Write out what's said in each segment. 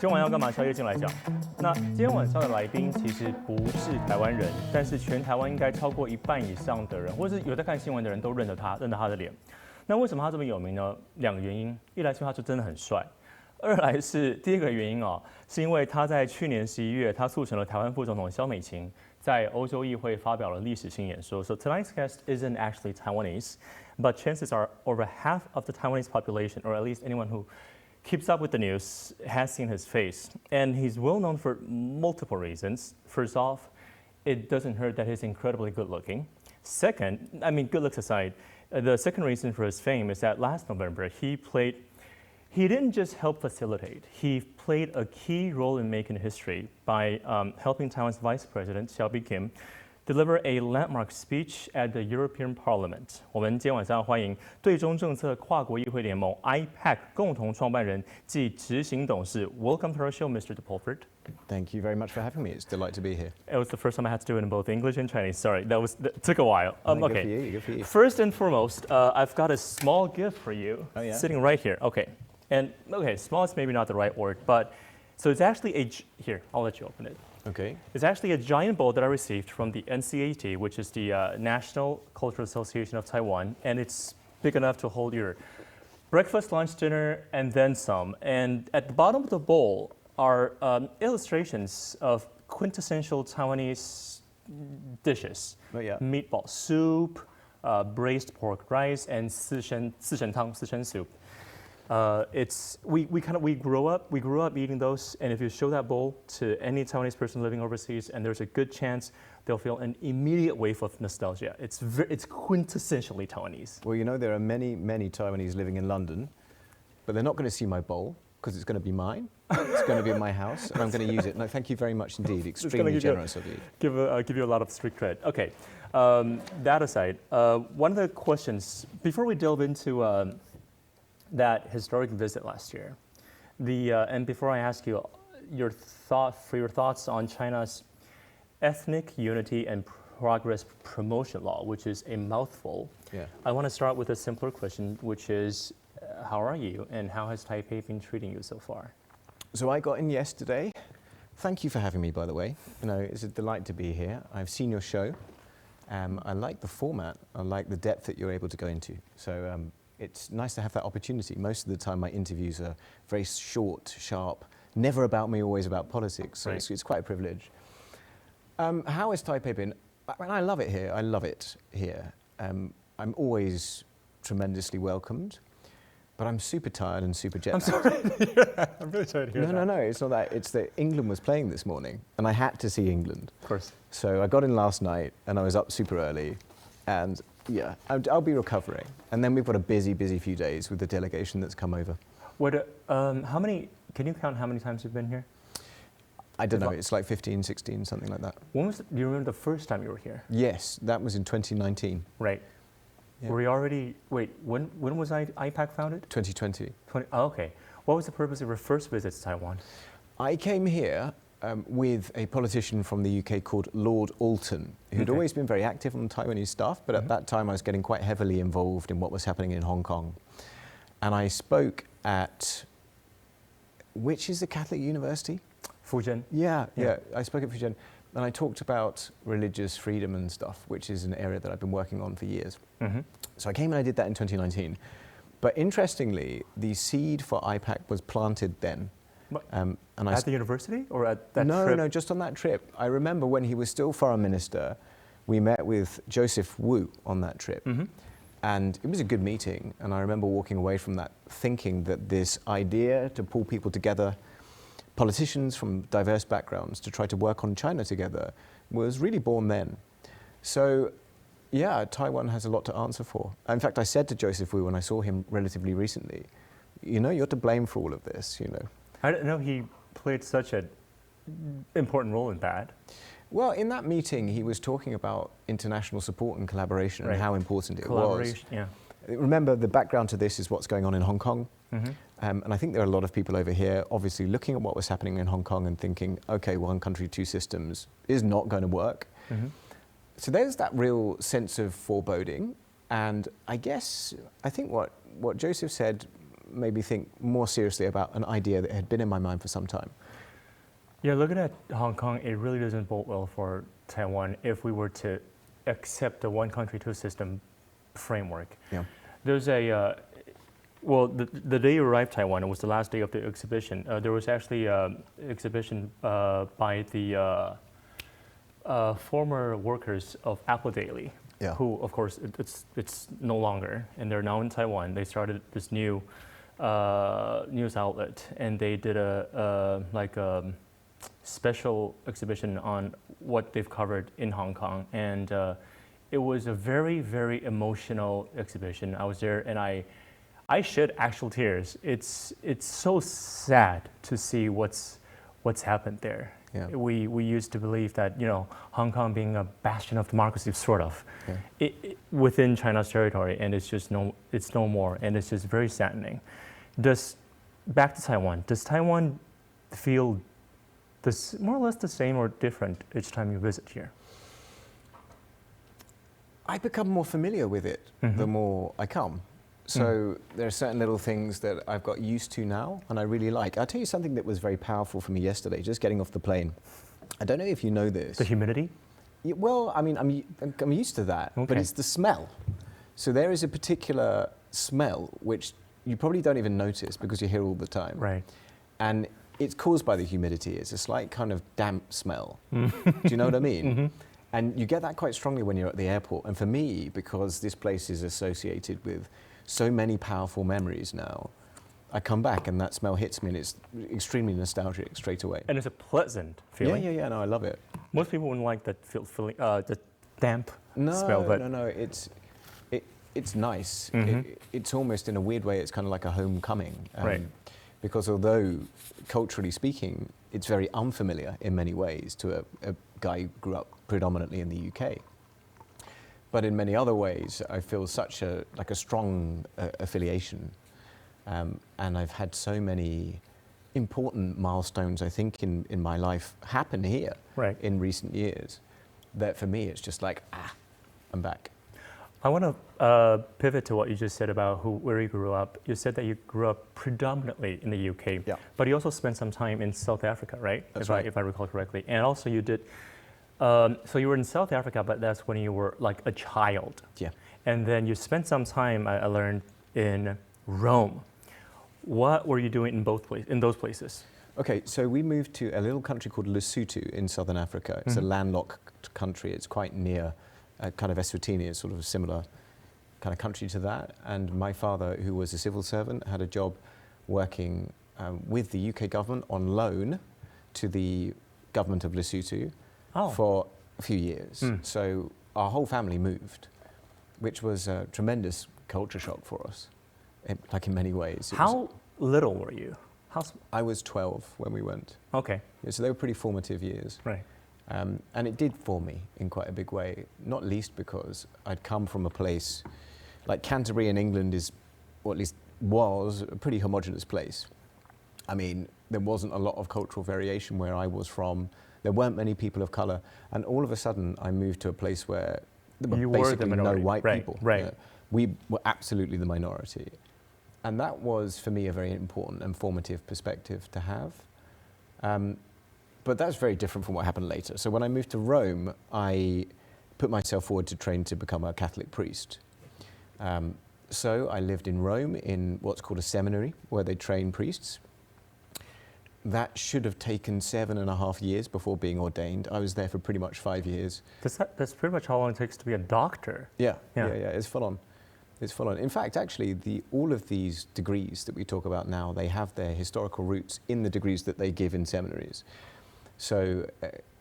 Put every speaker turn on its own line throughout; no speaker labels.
今晚要干嘛？宵夜镜来讲。那今天晚上的来宾其实不是台湾人，但是全台湾应该超过一半以上的人，或者是有在看新闻的人都认得他的脸。那为什么他这么有名呢？两个原因，一来是他就真的很帅，二来是第一个原因是因为他在去年11月，他促成了台湾副总统萧美琴在欧洲议会发表了历史性演说。So tonight's guest isn't actually Taiwanese, but chances are over half of the Taiwanese population, or at least anyone who keeps up with the news, has seen his face. And he's well known for multiple reasons. First off, it doesn't hurt that he's incredibly good looking. Second, I mean, good looks aside, the second reason for his fame is that last November he didn't just help facilitate, he played a key role in making history by helping Taiwan's Vice President, Xiaobi Kim, deliver a landmark speech at the European Parliament. 我们今天晚上欢迎对中政策跨国议会联盟 IPAC 共同创办人暨执行董事。Welcome to our show, Mr. de Pulford.
Thank you very much for having me. It's a delight to be here.
It was the first time I had to do it in both English and Chinese. Sorry, that took a while.
Okay. Good for you.
First and foremost, I've got a small gift for you.
Oh, yeah?
Sitting right here. Okay. And small is maybe not the right word, but so it's actually here, I'll let you open it.
Okay.
It's actually a giant bowl that I received from the NCAT, which is the National Cultural Association of Taiwan, and it's big enough to hold your breakfast, lunch, dinner, and then some. And at the bottom of the bowl are illustrations of quintessential Taiwanese dishes.
Oh, yeah.
Meatball soup, braised pork rice, and 四神soup. We grew up eating those, and if you show that bowl to any Taiwanese person living overseas, and there's a good chance they'll feel an immediate wave of nostalgia. It's quintessentially Taiwanese.
Well, you know, there are many Taiwanese living in London, but they're not going to see my bowl because it's going to be mine. It's going to be in my house, and I'm going to use it. No, thank you very much indeed. Extremely generous of you.
Give you a lot of street cred. Okay, that aside, one of the questions before we delve into that historic visit last year, and before I ask you your thoughts on China's ethnic unity and progress promotion law, which is a mouthful.
Yeah.
I want to start with a simpler question, which is, how are you, and how has Taipei been treating you so far?
So I got in yesterday. Thank you for having me, by the way. You know, it's a delight to be here. I've seen your show. I like the format. I like the depth that you're able to go into. So it's nice to have that opportunity. Most of the time my interviews are very short, sharp, never about me, always about politics. So
right.
it's quite a privilege. How has Taipei been? I love it here. I love it here. I'm always tremendously welcomed, but I'm super tired and super jet lagged.
I'm sorry. I'm really sorry to hear that.
No. It's not that. It's that England was playing this morning, and I had to see England.
Of course. So
I got in last night, and I was up super early, and yeah, I'll be recovering. And then we've got a busy few days with the delegation that's come over.
Can you count how many times you've been here?
I don't know, it's like 15, 16, something like that.
Do you remember the first time you were here?
Yes, that was in 2019.
Right.
Yeah.
Were you already, when was IPAC founded?
2020.
Okay. What was the purpose of your first visit to Taiwan?
I came here with a politician from the UK called Lord Alton, who'd always been very active on Taiwanese stuff, but at that time I was getting quite heavily involved in what was happening in Hong Kong. And I spoke at, which is the Catholic University?
Fujian.
Yeah. I spoke at Fujian, and I talked about religious freedom and stuff, which is an area that I've been working on for years. Mm-hmm. So I came and I did that in 2019. But interestingly, the seed for IPAC was planted then.
At the university or at that trip?
No, just on that trip. I remember when he was still foreign minister, we met with Joseph Wu on that trip. Mm-hmm. And it was a good meeting. And I remember walking away from that thinking that this idea to pull people together, politicians from diverse backgrounds, to try to work on China together was really born then. So yeah, Taiwan has a lot to answer for. In fact, I said to Joseph Wu when I saw him relatively recently, you know, you're to blame for all of this, you know.
I didn't know he played such an important role in that.
Well, in that meeting, he was talking about international support and collaboration and how important it was.
Yeah.
Remember, the background to this is what's going on in Hong Kong. Mm-hmm. And I think there are a lot of people over here obviously looking at what was happening in Hong Kong and thinking, okay, one country, two systems is not going to work. Mm-hmm. So there's that real sense of foreboding. And I think what Joseph said made me think more seriously about an idea that had been in my mind for some time.
Yeah, looking at Hong Kong, it really doesn't bode well for Taiwan if we were to accept the one country, two system framework.
Yeah.
There's a, the day you arrived Taiwan, it was the last day of the exhibition. There was actually an exhibition by the former workers of Apple Daily, who, of course, it's no longer, and they're now in Taiwan. They started this new news outlet, and they did a special exhibition on what they've covered in Hong Kong, and it was a very, very emotional exhibition. I was there, and I shed actual tears. It's so sad to see what's happened there.
Yeah.
We used to believe that, you know, Hong Kong being a bastion of democracy, sort of, within China's territory, and it's no more, and it's just very saddening. Back to Taiwan, does Taiwan feel more or less the same or different each time you visit here?
I become more familiar with it the more I come. So there are certain little things that I've got used to now and I really like. I'll tell you something that was very powerful for me yesterday, just getting off the plane. I don't know if you know this.
The humidity?
Yeah, well, I mean, I'm used to that, but it's the smell. So there is a particular smell which you probably don't even notice because you're here all the time.
Right.
And it's caused by the humidity. It's a slight kind of damp smell. Do you know what I mean? And you get that quite strongly when you're at the airport. And for me, because this place is associated with so many powerful memories now, I come back and that smell hits me and it's extremely nostalgic straight away.
And it's a pleasant feeling.
Yeah, no, I love it.
Most people wouldn't like that feeling, the damp smell. But
No, it's nice. It's almost, in a weird way, it's kind of like a homecoming.
Right.
Because although, culturally speaking, it's very unfamiliar in many ways to a guy who grew up predominantly in the UK. But in many other ways, I feel such a strong affiliation. And I've had so many important milestones, I think, in my life happen here in recent years, that for me, it's just like, I'm back.
I want to pivot to what you just said about where you grew up. You said that you grew up predominantly in the UK, but you also spent some time in South Africa, right?
That's right.
If I recall correctly. And also you did, so you were in South Africa, but that's when you were like a child.
Yeah.
And then you spent some time, I learned, in Rome. What were you doing in those places?
Okay, so we moved to a little country called Lesotho in southern Africa. It's a landlocked country. It's quite near kind of Eswatini, is sort of a similar kind of country to that. And my father, who was a civil servant, had a job working with the UK government on loan to the government of Lesotho for a few years. So our whole family moved, which was a tremendous culture shock for us, like in many ways.
How little were you?
I was 12 when we went.
Okay.
Yeah, so they were pretty formative years.
Right.
And it did form me in quite a big way, not least because I'd come from a place like Canterbury in England is, or at least was, a pretty homogenous place. I mean, there wasn't a lot of cultural variation where I was from. There weren't many people of colour. And all of a sudden, I moved to a place where there were basically no white people.
Right.
Yeah. We were absolutely the minority. And that was, for me, a very important and formative perspective to have. But that's very different from what happened later. So when I moved to Rome, I put myself forward to train to become a Catholic priest. So I lived in Rome in what's called a seminary, where they train priests. That should have taken 7.5 years before being ordained. I was there for pretty much 5 years.
That's pretty much how long it takes to be a doctor.
Yeah, it's full on. It's full on. In fact, actually, all of these degrees that we talk about now, they have their historical roots in the degrees that they give in seminaries. So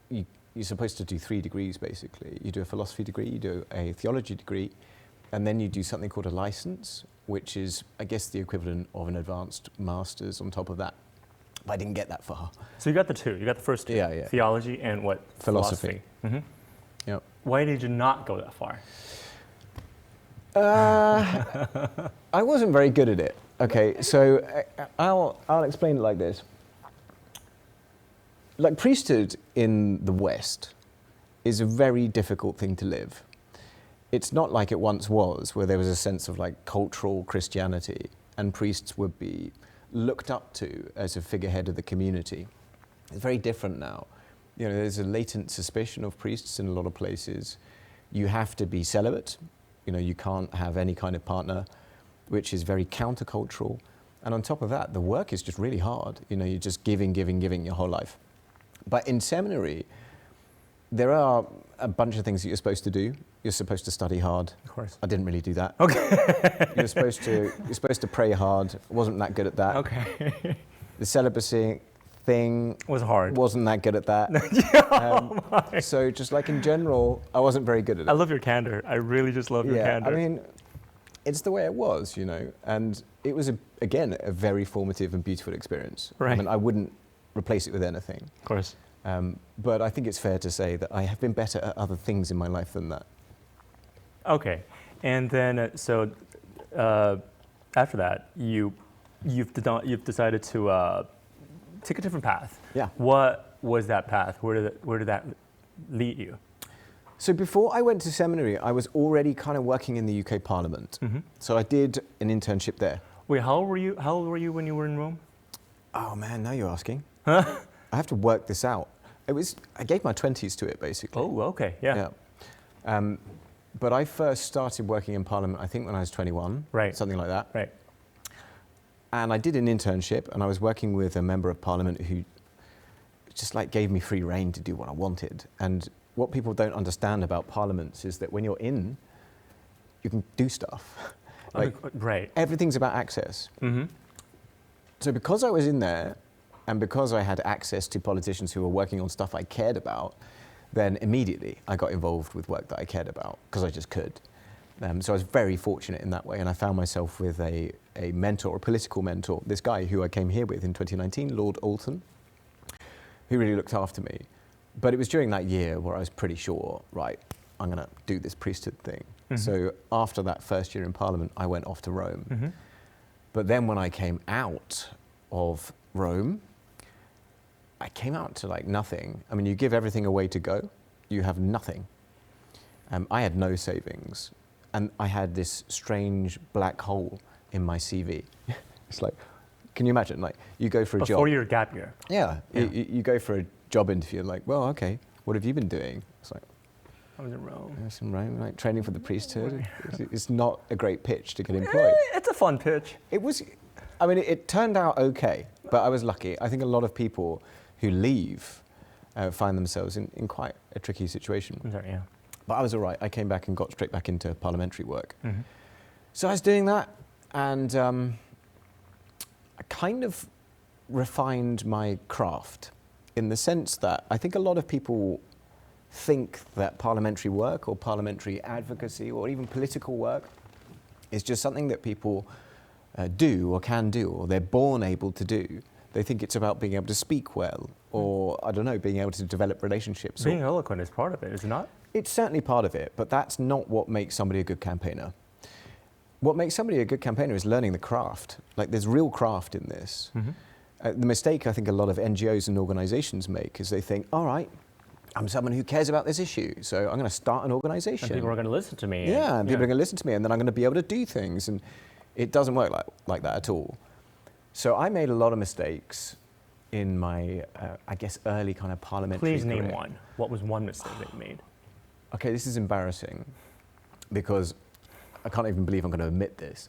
you're supposed to do 3 degrees, basically. You do a philosophy degree, you do a theology degree, and then you do something called a license, which is, I guess, the equivalent of an advanced master's on top of that. But I didn't get that far.
So you got the 2. You got the first 2.
Yeah.
Theology and what?
Philosophy.
Yeah. Why did you not go that far?
I wasn't very good at it. Okay, so I'll explain it like this. Like, priesthood in the West is a very difficult thing to live. It's not like it once was, where there was a sense of like cultural Christianity and priests would be looked up to as a figurehead of the community. It's very different now. You know, there's a latent suspicion of priests in a lot of places. You have to be celibate. You know, you can't have any kind of partner, which is very countercultural. And on top of that, the work is just really hard. You know, you're just giving your whole life. But in seminary, there are a bunch of things that you're supposed to do. You're supposed to study hard.
Of course.
I didn't really do that.
Okay.
You're supposed to pray hard. Wasn't that good at that.
Okay.
The celibacy thing
was hard.
Wasn't that good at that. So just like in general, I wasn't very good at it.
I love your candor. I really just love your candor.
I mean, it's the way it was, you know, and it was again a very formative and beautiful experience.
Right.
I mean, I wouldn't replace it with anything.
Of course.
But I think it's fair to say that I have been better at other things in my life than that.
Okay, and then after that, you've decided to take a different path.
Yeah.
What was that path? Where did that lead you?
So before I went to seminary, I was already kind of working in the UK Parliament. Mm-hmm. So I did an internship there.
Wait, how old were you when you were in Rome?
Oh man, now you're asking. I have to work this out. I gave my 20s to it basically.
Oh, okay, yeah.
But I first started working in Parliament, I think when I was 21,
right.
Something like that.
Right.
And I did an internship, and I was working with a member of Parliament who just like gave me free rein to do what I wanted. And what people don't understand about parliaments is that when you're in, you can do stuff. Like,
right.
Everything's about access. Mm-hmm. So because I was in there, and because I had access to politicians who were working on stuff I cared about, then immediately I got involved with work that I cared about, because I just could. So I was very fortunate in that way, and I found myself with a mentor, a political mentor, this guy who I came here with in 2019, Lord Alton, who really looked after me. But it was during that year where I was pretty sure, right, I'm going to do this priesthood thing. Mm-hmm. So after that first year in Parliament, I went off to Rome. Mm-hmm. But then when I came out of Rome, I came out to like nothing. I mean, you give everything away to go, you have nothing. I had no savings, and I had this strange black hole in my CV. It's like, can you imagine? Like, you go for a job.
4-year gap year.
Yeah. You go for a job interview and like, well, okay, what have you been doing? It's like,
I was in Rome.
I was in Rome, like training for the priesthood. It's not a great pitch to get employed.
It's a fun pitch.
It was, I mean, it turned out okay, but I was lucky. I think a lot of people who leave find themselves in quite a tricky situation.
I'm sorry, yeah.
But I was all right. I came back and got straight back into parliamentary work. Mm-hmm. So I was doing that, and I kind of refined my craft in the sense that I think a lot of people think that parliamentary work or parliamentary advocacy or even political work is just something that people do or can do, or they're born able to do. They think it's about being able to speak well, or, I don't know, being able to develop relationships.
Being eloquent is part of it, is it not?
It's certainly part of it, but that's not what makes somebody a good campaigner. What makes somebody a good campaigner is learning the craft. Like, there's real craft in this. Mm-hmm. The mistake I think a lot of NGOs and organizations make is they think, all right, I'm someone who cares about this issue, so I'm going to start an organization.
And people are going to listen to me.
Yeah, and people are going to listen to me, and then I'm going to be able to do things. And it doesn't work like that at all. So I made a lot of mistakes in my, I guess, early kind of parliamentary
Please name
career.
one. What was one mistake that you made?
Okay, this is embarrassing because I can't even believe I'm going to admit this.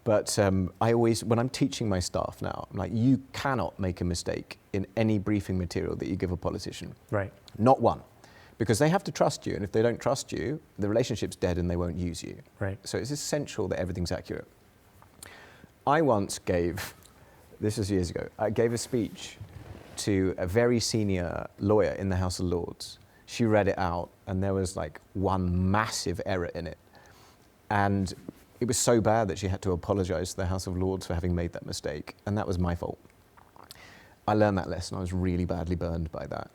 But I always, when I'm teaching my staff now, I'm like, you cannot make a mistake in any briefing material that you give a politician.
Right.
Not one. Because they have to trust you, and if they don't trust you, the relationship's dead and they won't use you.
Right.
So it's essential that everything's accurate. I once gave, this was years ago, I gave a speech to a very senior lawyer in the House of Lords. She read it out, and there was like one massive error in it. And it was so bad that she had to apologize to the House of Lords for having made that mistake, and that was my fault. I learned that lesson. I was really badly burned by that.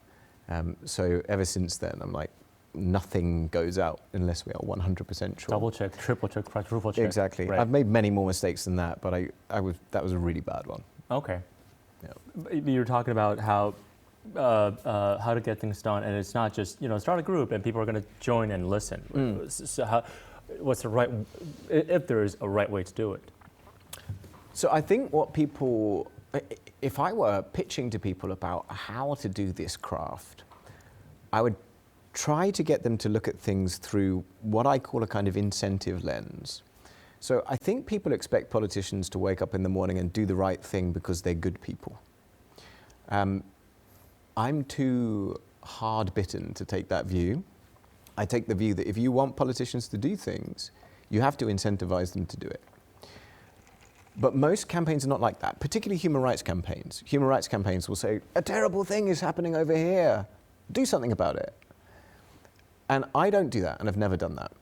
So ever since then, I'm like, nothing goes out unless we are 100% sure.
Double check, triple check, quadruple check.
Exactly.
Right.
I've made many more mistakes than that, but that was a really bad one.
Okay.
Yeah.
You're talking about how to get things done, and it's not just, start a group and people are going to join and listen. So what's the right, if there is a right way to do it?
So I think what people, if I were pitching to people about how to do this craft, I would try to get them to look at things through what I call a kind of incentive lens. So I think people expect politicians to wake up in the morning and do the right thing because they're good people. I'm too hard-bitten to take that view. I take the view that if you want politicians to do things, you have to incentivize them to do it. But most campaigns are not like that, particularly human rights campaigns. Human rights campaigns will say, a terrible thing is happening over here. Do something about it. And I don't do that, and I've never done that.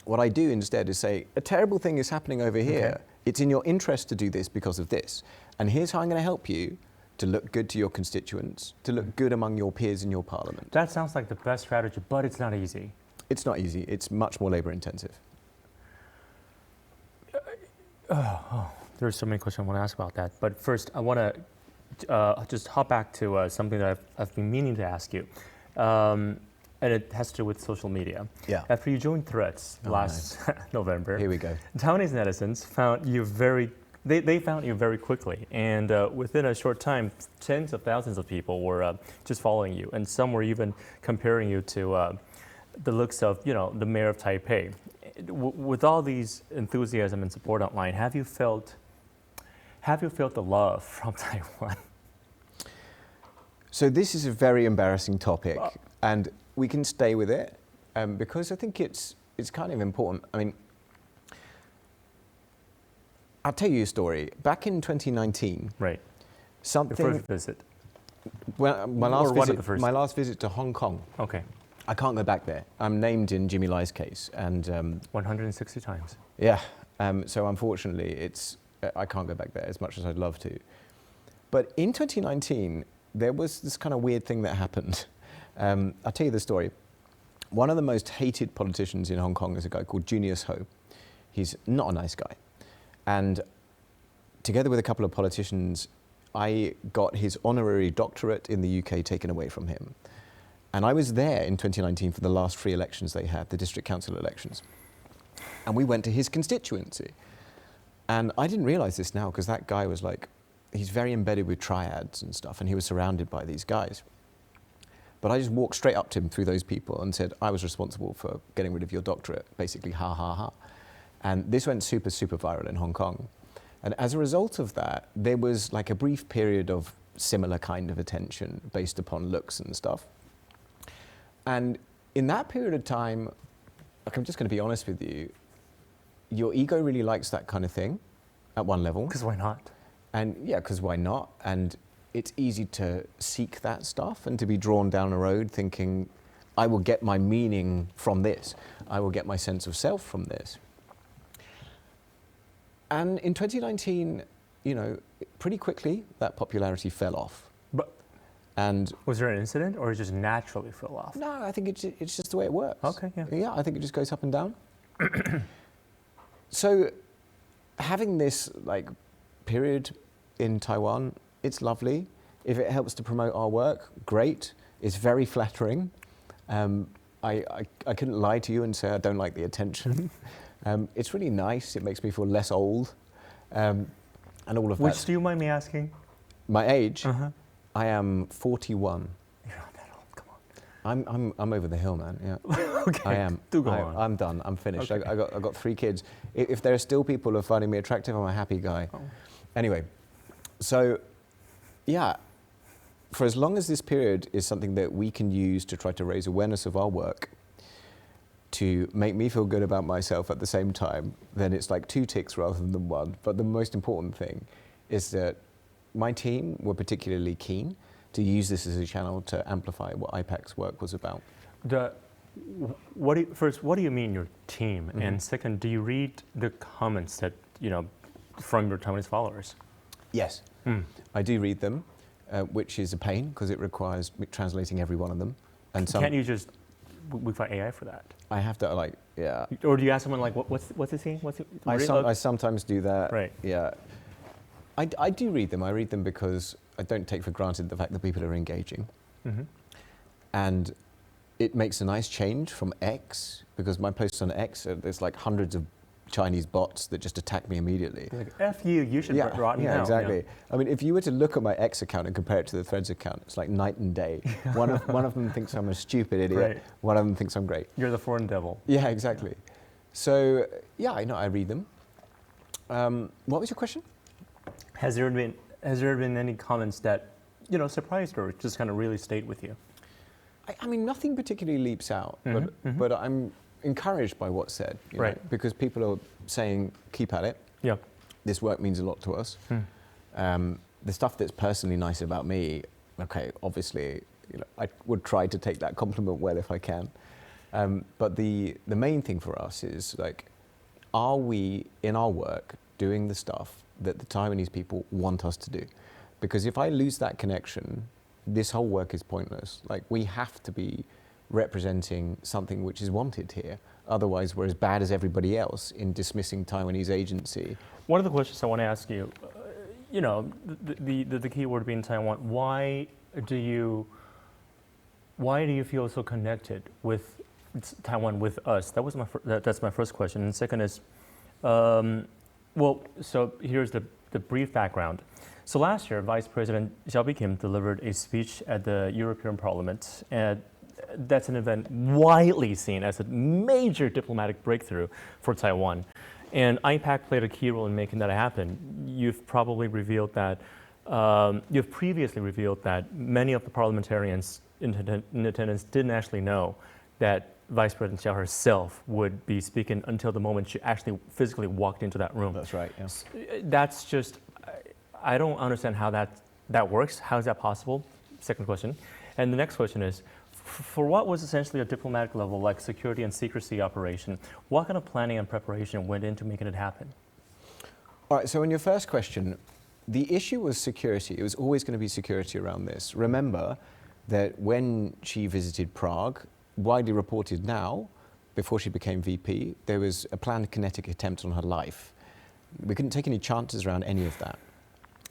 What I do instead is say, a terrible thing is happening over here. Okay. It's in your interest to do this because of this. And here's how I'm going to help you to look good to your constituents, to look good among your peers in your parliament.
That sounds like the best strategy, but it's not easy.
It's not easy. It's much more labor intensive.
There's so many questions I want to ask about that. But first, I want to just hop back to something that I've been meaning to ask you. And it has to do with social media.
Yeah.
After you joined Threads last November,
here we go.
Taiwanese netizens found you they found you very quickly. And within a short time, tens of thousands of people were just following you. And some were even comparing you to the looks of, the mayor of Taipei. With all these enthusiasm and support online, have you felt the love from Taiwan?
So this is a very embarrassing topic, and we can stay with it because I think it's kind of important. I mean, I'll tell you a story. Back in 2019,
right?
Something.
Your first visit.
Well, my last visit to Hong Kong.
Okay.
I can't go back there. I'm named in Jimmy Lai's case, and
160 times.
Yeah. So unfortunately, I can't go back there as much as I'd love to. But in 2019, there was this kind of weird thing that happened. I'll tell you the story. One of the most hated politicians in Hong Kong is a guy called Junius Ho. He's not a nice guy. And together with a couple of politicians, I got his honorary doctorate in the UK taken away from him. And I was there in 2019 for the last 3 elections they had, the district council elections. And we went to his constituency. And I didn't realize this now because that guy was he's very embedded with triads and stuff, and he was surrounded by these guys. But I just walked straight up to him through those people and said, I was responsible for getting rid of your doctorate, basically, ha, ha, ha. And this went super, super viral in Hong Kong. And as a result of that, there was a brief period of similar kind of attention based upon looks and stuff. And in that period of time, I'm just going to be honest with you, your ego really likes that kind of thing at one level.
Because why not?
And yeah, because why not? And it's easy to seek that stuff and to be drawn down a road thinking, I will get my meaning from this. I will get my sense of self from this. And in 2019, pretty quickly, that popularity fell off. And
was there an incident, or it just naturally fell off?
No, I think it's just the way it works.
Okay, yeah.
Yeah, I think it just goes up and down. So having this period in Taiwan, it's lovely. If it helps to promote our work, great. It's very flattering. I couldn't lie to you and say I don't like the attention. It's really nice. It makes me feel less old. And all of that.
Which do you mind me asking?
My age? I am 41.
You're not that old, come
on. I'm over the hill, man, yeah.
Okay,
I am.
Do go on.
I'm done, I'm finished.
Okay.
I got 3 kids. If there are still people who are finding me attractive, I'm a happy guy.
Oh.
Anyway, so yeah, for as long as this period is something that we can use to try to raise awareness of our work, to make me feel good about myself at the same time, then it's 2 ticks rather than 1. But the most important thing is that my team were particularly keen to use this as a channel to amplify what IPAC's work was about.
First, what do you mean your team? Mm-hmm. And second, do you read the comments that, from your Taiwanese followers?
Yes, I do read them, which is a pain because it requires translating every one of them. And
can't you just, we find AI for that?
I have to yeah.
Or do you ask someone what's he saying?
I sometimes do that.
Right.
Yeah. I do read them. I read them because I don't take for granted the fact that people are engaging. Mm-hmm. And it makes a nice change from X, because my posts on X, there's hundreds of Chinese bots that just attack me immediately.
Like, F you should rot now.
Yeah, exactly. Yeah. I mean, if you were to look at my X account and compare it to the Threads account, it's like night and day. One of them thinks I'm a stupid idiot. Right. One of them thinks I'm great.
You're the foreign devil.
Yeah, exactly. So, yeah, I read them. What was your question?
Has there been any comments that, surprised or just kind of really stayed with you?
I mean, nothing particularly leaps out, but I'm encouraged by what's said, know, because people are saying, keep at it.
Yeah.
This work means a lot to us. The stuff that's personally nice about me, okay, obviously, I would try to take that compliment well if I can. But the main thing for us is, like, are we, in our work, doing the stuff that the Taiwanese people want us to do? Because if I lose that connection, this whole work is pointless. Like, we have to be representing something which is wanted here. Otherwise, we're as bad as everybody else in dismissing Taiwanese agency.
One of the questions I want to ask you, the key word being Taiwan, why do you feel so connected with Taiwan, with us? That's my first question. And second is, so here's the brief background. So last year, Vice President Xiaobi Kim delivered a speech at the European Parliament, and that's an event widely seen as a major diplomatic breakthrough for Taiwan. And IPAC played a key role in making that happen. You've previously revealed that many of the parliamentarians in attendance didn't actually know that Vice President Xiao herself would be speaking until the moment she actually physically walked into that room.
That's right, yes.
That's just, I don't understand how that works. How is that possible? Second question. And the next question is, for what was essentially a diplomatic level, like security and secrecy operation, what kind of planning and preparation went into making it happen?
All right, so in your first question, the issue was security. It was always going to be security around this. Remember that when she visited Prague, widely reported now, before she became VP, there was a planned kinetic attempt on her life. We couldn't take any chances around any of that.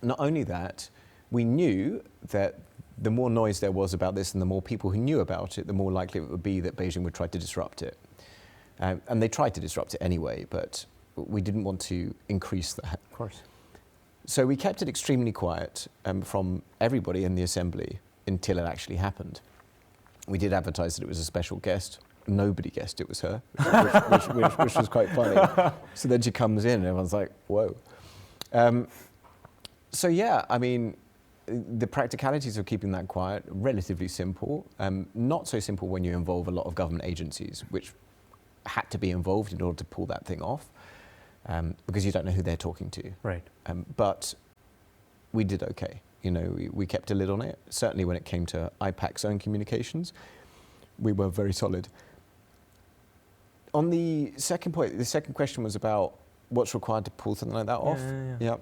Not only that, we knew that the more noise there was about this and the more people who knew about it, the more likely it would be that Beijing would try to disrupt it. And they tried to disrupt it anyway, but we didn't want to increase that.
Of course.
So we kept it extremely quiet from everybody in the assembly until it actually happened. We did advertise that it was a special guest. Nobody guessed it was her, which was quite funny. So then she comes in and everyone's like, whoa. So yeah, I mean, the practicalities of keeping that quiet, relatively simple. Not so simple when you involve a lot of government agencies, which had to be involved in order to pull that thing off, because you don't know who they're talking to.
Right.
But we did okay. We kept a lid on it. Certainly when it came to IPAC's own communications, we were very solid. On the second point, the second question was about what's required to pull something like that off. Yeah.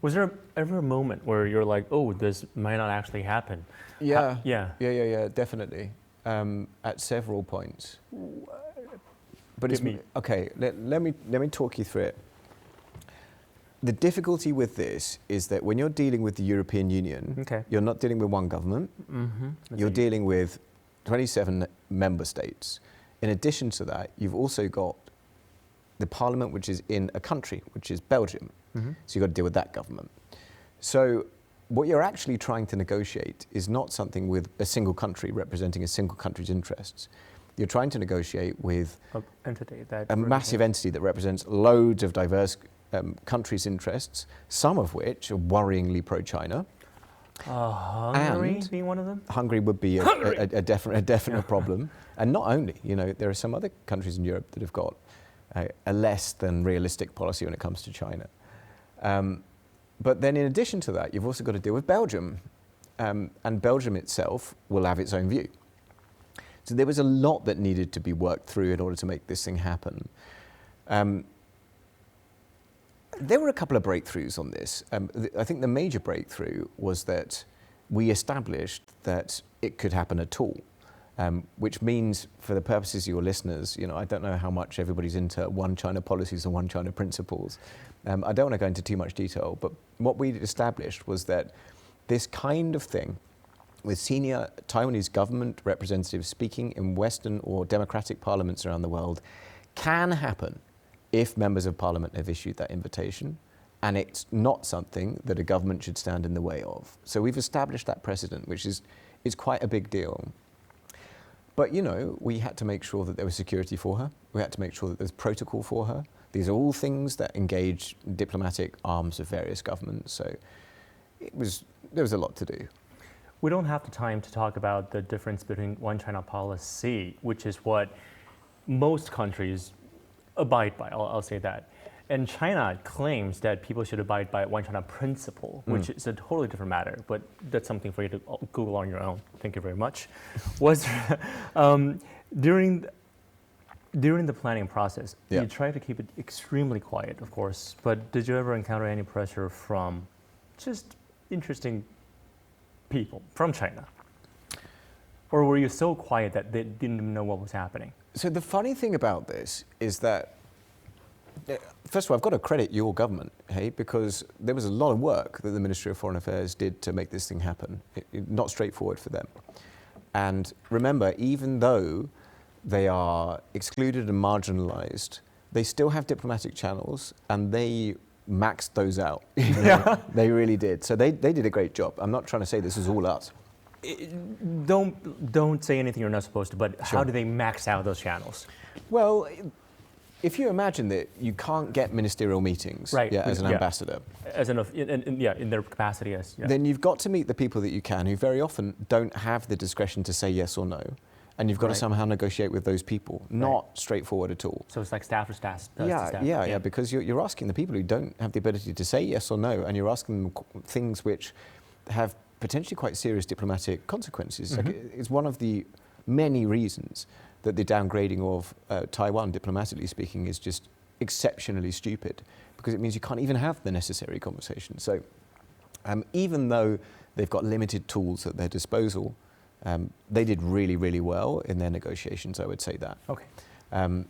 Was there ever a moment where you're like, oh, this might not actually happen?
Yeah.
Yeah,
definitely. At several points. But okay, let me talk you through it. The difficulty with this is that when you're dealing with the European Union, you're not dealing with one government. You're dealing with 27 member states. In addition to that, you've also got the parliament, which is in a country, which is Belgium. So you've got to deal with that government. So what you're actually trying to negotiate is not something with a single country representing a single country's interests. You're trying to negotiate with a massive entity that represents loads of diverse countries' interests, some of which are worryingly pro-China.
Hungary being one of them?
Hungary would be a definite problem. And not only, there are some other countries in Europe that have got a less than realistic policy when it comes to China. But then in addition to that, you've also got to deal with Belgium. And Belgium itself will have its own view. So there was a lot that needed to be worked through in order to make this thing happen. There were a couple of breakthroughs on this. I think the major breakthrough was that we established that it could happen at all, which means, for the purposes of your listeners, I don't know how much everybody's into one China policies and one China principles. I don't want to go into too much detail, but what we established was that this kind of thing, with senior Taiwanese government representatives speaking in Western or democratic parliaments around the world, can happen if members of parliament have issued that invitation, and it's not something that a government should stand in the way of. So we've established that precedent, which is quite a big deal. But, you know, we had to make sure that there was security for her. We had to make sure that there's protocol for her. These are all things that engage diplomatic arms of various governments. So there was a lot to do.
We don't have the time to talk about the difference between one China policy, which is what most countries abide by, I'll say that. And China claims that people should abide by one China principle, which is a totally different matter, but that's something for you to Google on your own. Thank you very much. Was during the planning process, you tried to keep it extremely quiet, of course, but did you ever encounter any pressure from just interesting people from China? Or were you so quiet that they didn't even know what was happening?
So the funny thing about this is that, first of all, I've got to credit your government, hey, because there was a lot of work that the Ministry of Foreign Affairs did to make this thing happen. Not straightforward for them. And remember, even though they are excluded and marginalized, they still have diplomatic channels, and they maxed those out. Yeah. They really did. So they did a great job. I'm not trying to say this is all us.
Don't say anything you're not supposed to, but
Sure.
How do they max out those channels?
Well, if you imagine that you can't get ministerial meetings as an ambassador,
as in their capacity as,
then you've got to meet the people that you can, who very often don't have the discretion to say yes or no, and you've got to somehow negotiate with those people. Not straightforward at all.
So it's like staff to staff.
Yeah, because you're asking the people who don't have the ability to say yes or no, and you're asking them things which have potentially quite serious diplomatic consequences. Like, it's one of the many reasons that the downgrading of Taiwan, diplomatically speaking, is just exceptionally stupid, because it means you can't even have the necessary conversation. So even though they've got limited tools at their disposal, they did really, really well in their negotiations, I would say that.
Okay.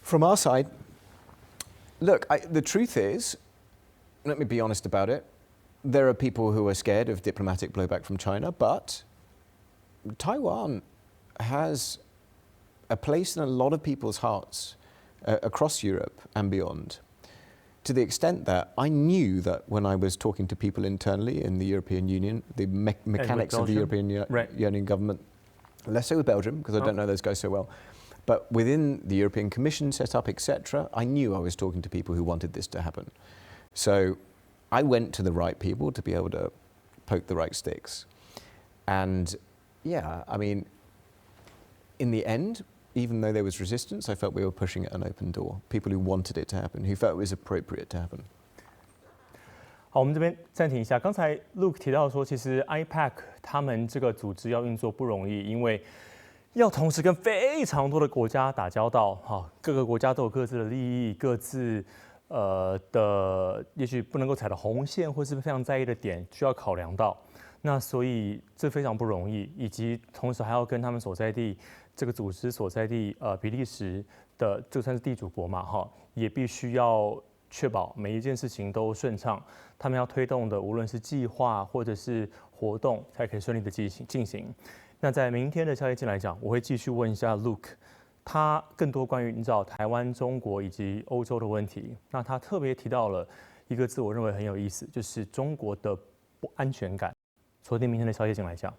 From our side, look, the truth is, let me be honest about it, there are people who are scared of diplomatic blowback from China, but Taiwan has a place in a lot of people's hearts across Europe and beyond, to the extent that I knew that when I was talking to people internally in the European Union, the mechanics of the European Union government, less so with Belgium, because I don't know those guys so well, but within the European Commission set up, etc., I knew I was talking to people who wanted this to happen. So I went to the right people to be able to poke the right sticks. And yeah, I mean, in the end, even though there was resistance, I felt we were pushing at an open door. People who wanted it to happen, who felt it was appropriate to happen.
好，我们这边暂停一下。刚才 Luke 提到说，其实 IPAC 他们这个组织要运作不容易，因为要同时跟非常多的国家打交道，哈，各个国家都有各自的利益，各自的也许不能够踩的红线，或是非常在意的点需要考量到。那所以这非常不容易，以及同时还要跟他们所在地这个组织所在地比利时的，这算是地主国嘛，哈，也必须要确保每一件事情都顺畅。他们要推动的，无论是计划或者是活动，才可以顺利的进行。那在明天的宵夜镜来讲，我会继续问一下 Luke， 他更多关于你知道台湾、中国以及欧洲的问题。那他特别提到了一个字，我认为很有意思，就是中国的不安全感。锁定明天的宵夜镜来讲。